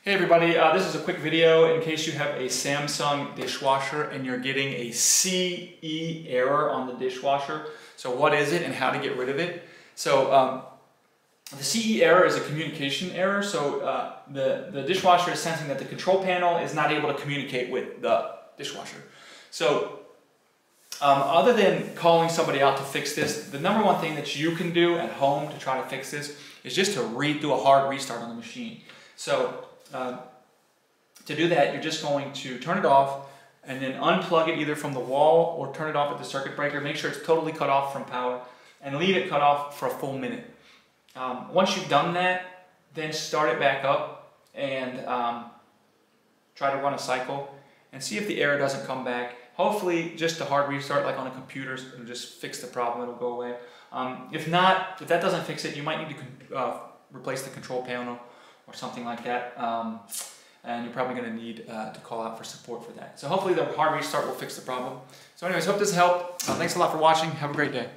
Hey everybody, this is a quick video in case you have a Samsung dishwasher and you're getting a CE error on the dishwasher. So what is it and how to get rid of it? So the CE error is a communication error. So the dishwasher is sensing that the control panel is not able to communicate with the dishwasher. So other than calling somebody out to fix this, the number one thing that you can do at home to try to fix this is just to do a hard restart on the machine. So to do that, you're just going to turn it off and then unplug it either from the wall or turn it off at the circuit breaker. Make sure it's totally cut off from power and leave it cut off for a full minute. Once you've done that, then start it back up and try to run a cycle and see if the error doesn't come back. Hopefully just a hard restart like on the computers will just fix the problem, it'll go away. If not, if that doesn't fix it, you might need to replace the control panel or something like that, and you're probably going to need to call out for support for that. So hopefully the hard restart will fix the problem. So anyways, hope this helped. Thanks a lot for watching. Have a great day.